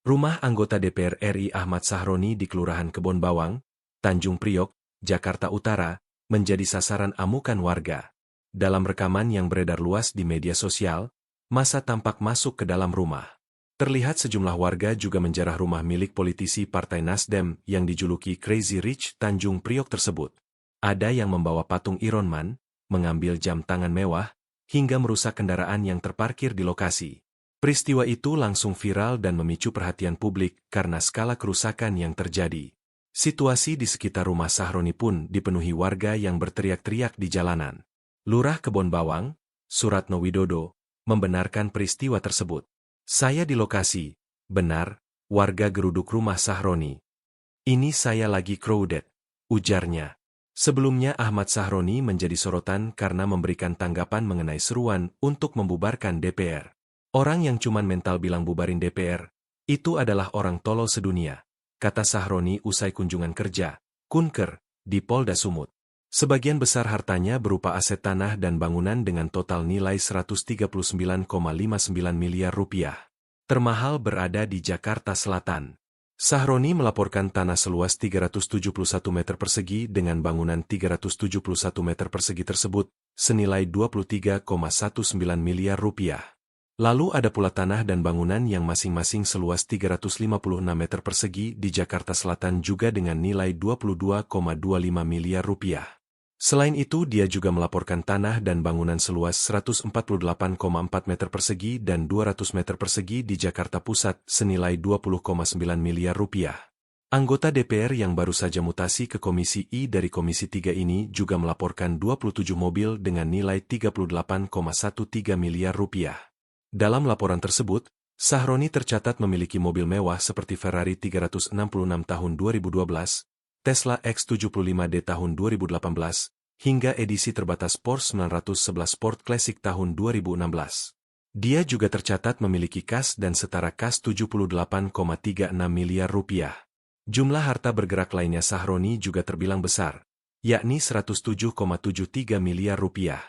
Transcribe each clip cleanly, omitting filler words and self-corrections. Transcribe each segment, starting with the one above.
Rumah anggota DPR RI Ahmad Sahroni di Kelurahan Kebon Bawang, Tanjung Priok, Jakarta Utara, menjadi sasaran amukan warga. Dalam rekaman yang beredar luas di media sosial, massa tampak masuk ke dalam rumah. Terlihat sejumlah warga juga menjarah rumah milik politisi Partai Nasdem yang dijuluki Crazy Rich Tanjung Priok tersebut. Ada yang membawa patung Iron Man, mengambil jam tangan mewah, hingga merusak kendaraan yang terparkir di lokasi. Peristiwa itu langsung viral dan memicu perhatian publik karena skala kerusakan yang terjadi. Situasi di sekitar rumah Sahroni pun dipenuhi warga yang berteriak-teriak di jalanan. Lurah Kebon Bawang, Suratno Widodo, membenarkan peristiwa tersebut. Saya di lokasi, benar, warga geruduk rumah Sahroni. Ini saya lagi crowded, ujarnya. Sebelumnya Ahmad Sahroni menjadi sorotan karena memberikan tanggapan mengenai seruan untuk membubarkan DPR. Orang yang cuman mental bilang bubarin DPR, itu adalah orang tolol sedunia, kata Sahroni usai kunjungan kerja, kunker, di Polda Sumut. Sebagian besar hartanya berupa aset tanah dan bangunan dengan total nilai 139,59 miliar rupiah. Termahal berada di Jakarta Selatan. Sahroni melaporkan tanah seluas 371 meter persegi dengan bangunan 371 meter persegi tersebut, senilai 23,19 miliar rupiah. Lalu ada pula tanah dan bangunan yang masing-masing seluas 356 meter persegi di Jakarta Selatan juga dengan nilai 22,25 miliar rupiah. Selain itu dia juga melaporkan tanah dan bangunan seluas 148,4 meter persegi dan 200 meter persegi di Jakarta Pusat senilai 20,9 miliar rupiah. Anggota DPR yang baru saja mutasi ke Komisi I dari Komisi 3 ini juga melaporkan 27 mobil dengan nilai 38,13 miliar rupiah. Dalam laporan tersebut, Sahroni tercatat memiliki mobil mewah seperti Ferrari 366 tahun 2012, Tesla X75D tahun 2018, hingga edisi terbatas Porsche 911 Sport Classic tahun 2016. Dia juga tercatat memiliki kas dan setara kas 78,36 miliar rupiah. Jumlah harta bergerak lainnya Sahroni juga terbilang besar, yakni 107,73 miliar rupiah.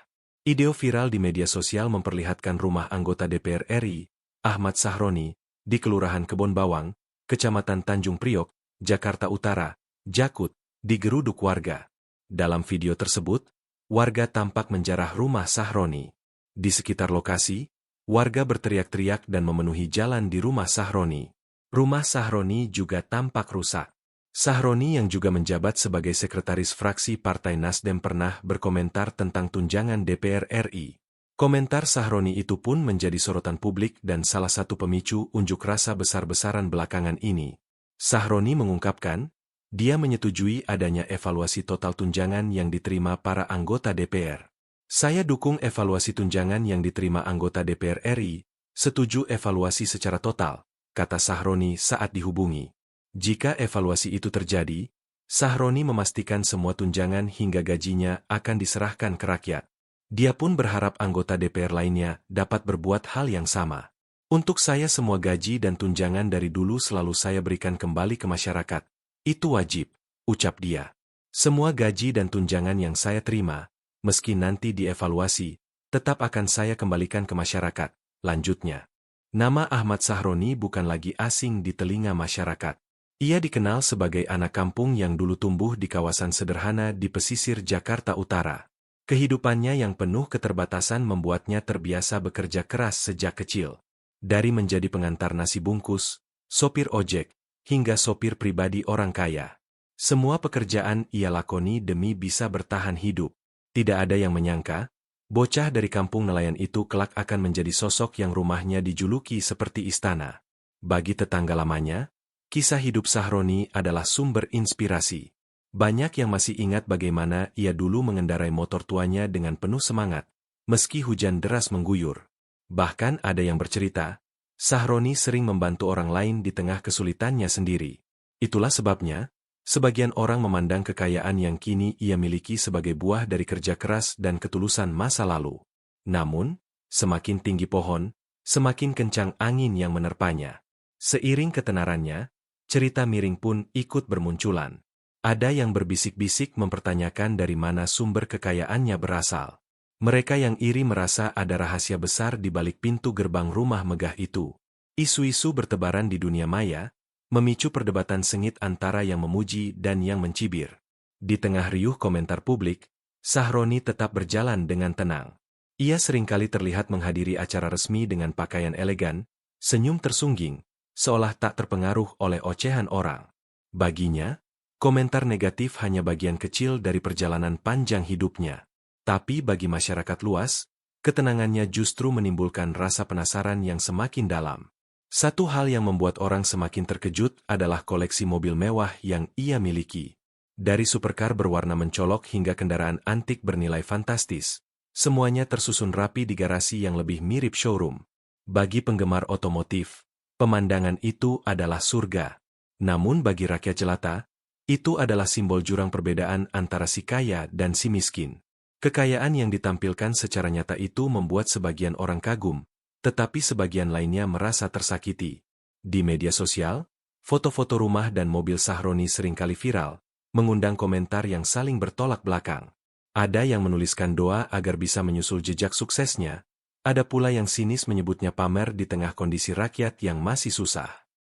Video viral di media sosial memperlihatkan rumah anggota DPR RI, Ahmad Sahroni, di Kelurahan Kebon Bawang, Kecamatan Tanjung Priok, Jakarta Utara, Jakut, digeruduk warga. Dalam video tersebut, warga tampak menjarah rumah Sahroni. Di sekitar lokasi, warga berteriak-teriak dan memenuhi jalan di rumah Sahroni. Rumah Sahroni juga tampak rusak. Sahroni yang juga menjabat sebagai sekretaris fraksi Partai Nasdem pernah berkomentar tentang tunjangan DPR RI. Komentar Sahroni itu pun menjadi sorotan publik dan salah satu pemicu unjuk rasa besar-besaran belakangan ini. Sahroni mengungkapkan, dia menyetujui adanya evaluasi total tunjangan yang diterima para anggota DPR. Saya dukung evaluasi tunjangan yang diterima anggota DPR RI, setuju evaluasi secara total, kata Sahroni saat dihubungi. Jika evaluasi itu terjadi, Sahroni memastikan semua tunjangan hingga gajinya akan diserahkan ke rakyat. Dia pun berharap anggota DPR lainnya dapat berbuat hal yang sama. Untuk saya semua gaji dan tunjangan dari dulu selalu saya berikan kembali ke masyarakat. Itu wajib, ucap dia. Semua gaji dan tunjangan yang saya terima, meski nanti dievaluasi, tetap akan saya kembalikan ke masyarakat, lanjutnya. Nama Ahmad Sahroni bukan lagi asing di telinga masyarakat. Ia dikenal sebagai anak kampung yang dulu tumbuh di kawasan sederhana di pesisir Jakarta Utara. Kehidupannya yang penuh keterbatasan membuatnya terbiasa bekerja keras sejak kecil. Dari menjadi pengantar nasi bungkus, sopir ojek, hingga sopir pribadi orang kaya. Semua pekerjaan ia lakoni demi bisa bertahan hidup. Tidak ada yang menyangka, bocah dari kampung nelayan itu kelak akan menjadi sosok yang rumahnya dijuluki seperti istana. Bagi tetangga lamanya, kisah hidup Sahroni adalah sumber inspirasi. Banyak yang masih ingat bagaimana ia dulu mengendarai motor tuanya dengan penuh semangat, meski hujan deras mengguyur. Bahkan ada yang bercerita, Sahroni sering membantu orang lain di tengah kesulitannya sendiri. Itulah sebabnya, sebagian orang memandang kekayaan yang kini ia miliki sebagai buah dari kerja keras dan ketulusan masa lalu. Namun, semakin tinggi pohon, semakin kencang angin yang menerpanya. Seiring ketenarannya, cerita miring pun ikut bermunculan. Ada yang berbisik-bisik mempertanyakan dari mana sumber kekayaannya berasal. Mereka yang iri merasa ada rahasia besar di balik pintu gerbang rumah megah itu. Isu-isu bertebaran di dunia maya, memicu perdebatan sengit antara yang memuji dan yang mencibir. Di tengah riuh komentar publik, Sahroni tetap berjalan dengan tenang. Ia seringkali terlihat menghadiri acara resmi dengan pakaian elegan, senyum tersungging, seolah tak terpengaruh oleh ocehan orang. Baginya, komentar negatif hanya bagian kecil dari perjalanan panjang hidupnya. Tapi bagi masyarakat luas, ketenangannya justru menimbulkan rasa penasaran yang semakin dalam. Satu hal yang membuat orang semakin terkejut adalah koleksi mobil mewah yang ia miliki. Dari supercar berwarna mencolok hingga kendaraan antik bernilai fantastis, semuanya tersusun rapi di garasi yang lebih mirip showroom. Bagi penggemar otomotif, pemandangan itu adalah surga. Namun bagi rakyat jelata, itu adalah simbol jurang perbedaan antara si kaya dan si miskin. Kekayaan yang ditampilkan secara nyata itu membuat sebagian orang kagum, tetapi sebagian lainnya merasa tersakiti. Di media sosial, foto-foto rumah dan mobil Sahroni seringkali viral, mengundang komentar yang saling bertolak belakang. Ada yang menuliskan doa agar bisa menyusul jejak suksesnya, ada pula yang sinis menyebutnya pamer di tengah kondisi rakyat yang masih susah.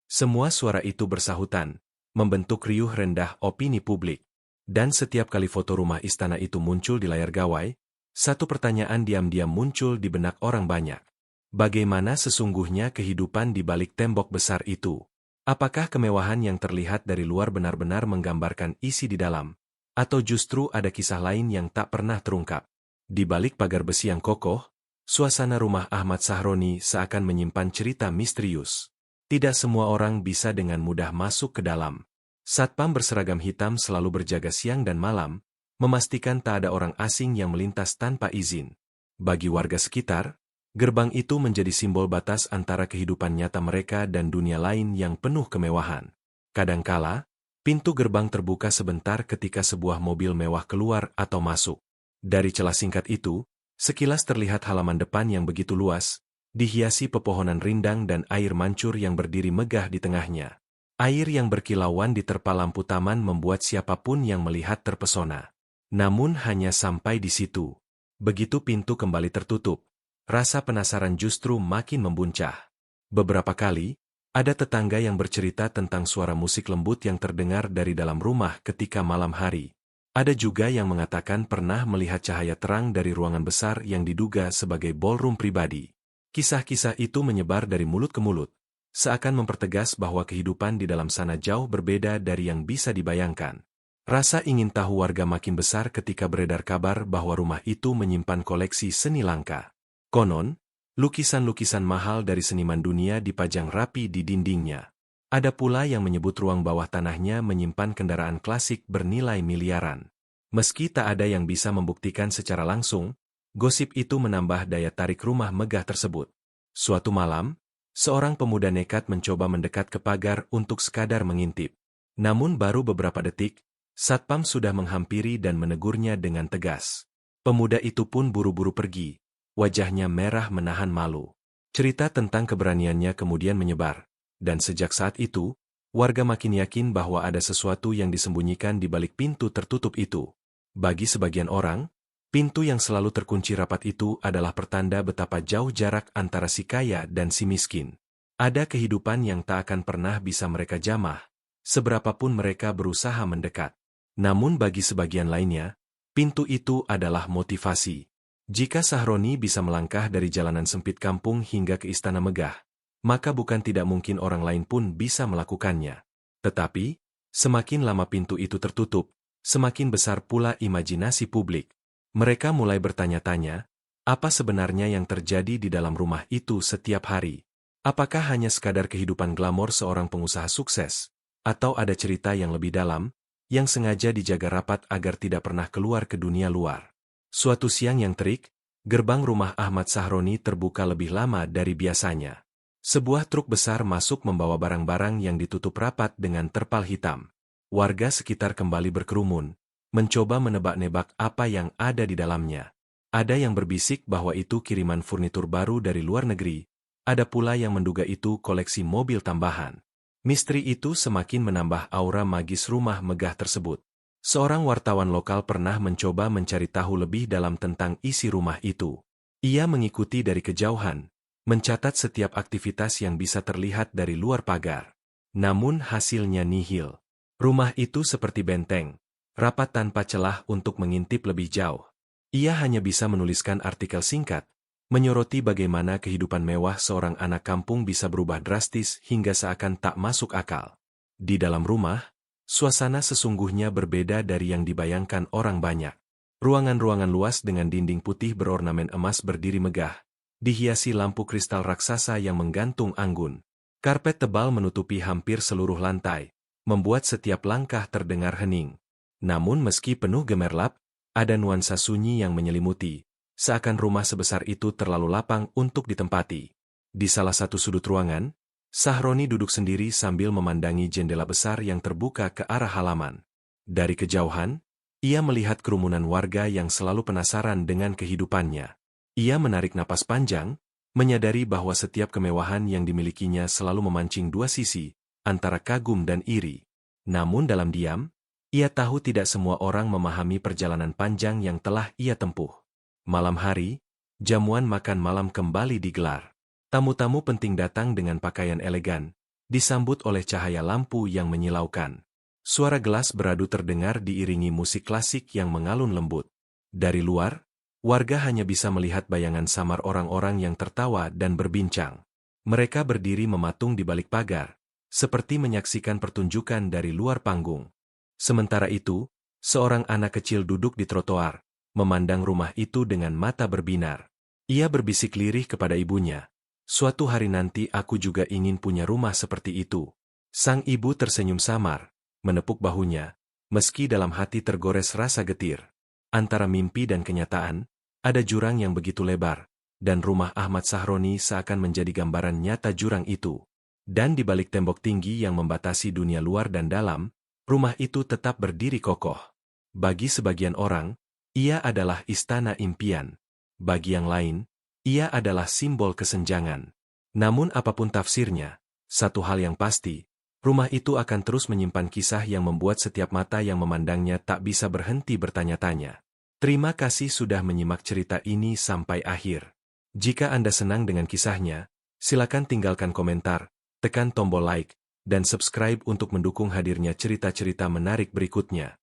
Semua suara itu bersahutan, membentuk riuh rendah opini publik. Dan setiap kali foto rumah istana itu muncul di layar gawai, satu pertanyaan diam-diam muncul di benak orang banyak. Bagaimana sesungguhnya kehidupan di balik tembok besar itu? Apakah kemewahan yang terlihat dari luar benar-benar menggambarkan isi di dalam? Atau justru ada kisah lain yang tak pernah terungkap? Di balik pagar besi yang kokoh, suasana rumah Ahmad Sahroni seakan menyimpan cerita misterius. Tidak semua orang bisa dengan mudah masuk ke dalam. Satpam berseragam hitam selalu berjaga siang dan malam, memastikan tak ada orang asing yang melintas tanpa izin. Bagi warga sekitar, gerbang itu menjadi simbol batas antara kehidupan nyata mereka dan dunia lain yang penuh kemewahan. Kadangkala, pintu gerbang terbuka sebentar ketika sebuah mobil mewah keluar atau masuk. Dari celah singkat itu, sekilas terlihat halaman depan yang begitu luas, dihiasi pepohonan rindang dan air mancur yang berdiri megah di tengahnya. Air yang berkilauan diterpa lampu taman membuat siapapun yang melihat terpesona. Namun hanya sampai di situ. Begitu pintu kembali tertutup, rasa penasaran justru makin membuncah. Beberapa kali, ada tetangga yang bercerita tentang suara musik lembut yang terdengar dari dalam rumah ketika malam hari. Ada juga yang mengatakan pernah melihat cahaya terang dari ruangan besar yang diduga sebagai ballroom pribadi. Kisah-kisah itu menyebar dari mulut ke mulut, seakan mempertegas bahwa kehidupan di dalam sana jauh berbeda dari yang bisa dibayangkan. Rasa ingin tahu warga makin besar ketika beredar kabar bahwa rumah itu menyimpan koleksi seni langka. Konon, lukisan-lukisan mahal dari seniman dunia dipajang rapi di dindingnya. Ada pula yang menyebut ruang bawah tanahnya menyimpan kendaraan klasik bernilai miliaran. Meski tak ada yang bisa membuktikan secara langsung, gosip itu menambah daya tarik rumah megah tersebut. Suatu malam, seorang pemuda nekat mencoba mendekat ke pagar untuk sekadar mengintip. Namun baru beberapa detik, satpam sudah menghampiri dan menegurnya dengan tegas. Pemuda itu pun buru-buru pergi, wajahnya merah menahan malu. Cerita tentang keberaniannya kemudian menyebar, dan sejak saat itu, warga makin yakin bahwa ada sesuatu yang disembunyikan di balik pintu tertutup itu. Bagi sebagian orang, pintu yang selalu terkunci rapat itu adalah pertanda betapa jauh jarak antara si kaya dan si miskin. Ada kehidupan yang tak akan pernah bisa mereka jamah, seberapapun mereka berusaha mendekat. Namun bagi sebagian lainnya, pintu itu adalah motivasi. Jika Sahroni bisa melangkah dari jalanan sempit kampung hingga ke istana megah, maka bukan tidak mungkin orang lain pun bisa melakukannya. Tetapi, semakin lama pintu itu tertutup, semakin besar pula imajinasi publik. Mereka mulai bertanya-tanya, apa sebenarnya yang terjadi di dalam rumah itu setiap hari? Apakah hanya sekadar kehidupan glamor seorang pengusaha sukses? Atau ada cerita yang lebih dalam, yang sengaja dijaga rapat agar tidak pernah keluar ke dunia luar? Suatu siang yang terik, gerbang rumah Ahmad Sahroni terbuka lebih lama dari biasanya. Sebuah truk besar masuk membawa barang-barang yang ditutup rapat dengan terpal hitam. Warga sekitar kembali berkerumun, mencoba menebak-nebak apa yang ada di dalamnya. Ada yang berbisik bahwa itu kiriman furnitur baru dari luar negeri, ada pula yang menduga itu koleksi mobil tambahan. Misteri itu semakin menambah aura magis rumah megah tersebut. Seorang wartawan lokal pernah mencoba mencari tahu lebih dalam tentang isi rumah itu. Ia mengikuti dari kejauhan, mencatat setiap aktivitas yang bisa terlihat dari luar pagar. Namun hasilnya nihil. Rumah itu seperti benteng, rapat tanpa celah untuk mengintip lebih jauh. Ia hanya bisa menuliskan artikel singkat, menyoroti bagaimana kehidupan mewah seorang anak kampung bisa berubah drastis hingga seakan tak masuk akal. Di dalam rumah, suasana sesungguhnya berbeda dari yang dibayangkan orang banyak. Ruangan-ruangan luas dengan dinding putih berornamen emas berdiri megah, dihiasi lampu kristal raksasa yang menggantung anggun. Karpet tebal menutupi hampir seluruh lantai, membuat setiap langkah terdengar hening. Namun meski penuh gemerlap, ada nuansa sunyi yang menyelimuti, seakan rumah sebesar itu terlalu lapang untuk ditempati. Di salah satu sudut ruangan, Sahroni duduk sendiri sambil memandangi jendela besar yang terbuka ke arah halaman. Dari kejauhan, ia melihat kerumunan warga yang selalu penasaran dengan kehidupannya. Ia menarik napas panjang, menyadari bahwa setiap kemewahan yang dimilikinya selalu memancing dua sisi, antara kagum dan iri. Namun dalam diam, ia tahu tidak semua orang memahami perjalanan panjang yang telah ia tempuh. Malam hari, jamuan makan malam kembali digelar. Tamu-tamu penting datang dengan pakaian elegan, disambut oleh cahaya lampu yang menyilaukan. Suara gelas beradu terdengar diiringi musik klasik yang mengalun lembut. Dari luar, warga hanya bisa melihat bayangan samar orang-orang yang tertawa dan berbincang. Mereka berdiri mematung di balik pagar, seperti menyaksikan pertunjukan dari luar panggung. Sementara itu, seorang anak kecil duduk di trotoar, memandang rumah itu dengan mata berbinar. Ia berbisik lirih kepada ibunya. Suatu hari nanti aku juga ingin punya rumah seperti itu. Sang ibu tersenyum samar, menepuk bahunya, meski dalam hati tergores rasa getir. Antara mimpi dan kenyataan, ada jurang yang begitu lebar, dan rumah Ahmad Sahroni seakan menjadi gambaran nyata jurang itu. Dan di balik tembok tinggi yang membatasi dunia luar dan dalam, rumah itu tetap berdiri kokoh. Bagi sebagian orang, ia adalah istana impian. Bagi yang lain, ia adalah simbol kesenjangan. Namun apapun tafsirnya, satu hal yang pasti, rumah itu akan terus menyimpan kisah yang membuat setiap mata yang memandangnya tak bisa berhenti bertanya-tanya. Terima kasih sudah menyimak cerita ini sampai akhir. Jika Anda senang dengan kisahnya, silakan tinggalkan komentar, tekan tombol like, dan subscribe untuk mendukung hadirnya cerita-cerita menarik berikutnya.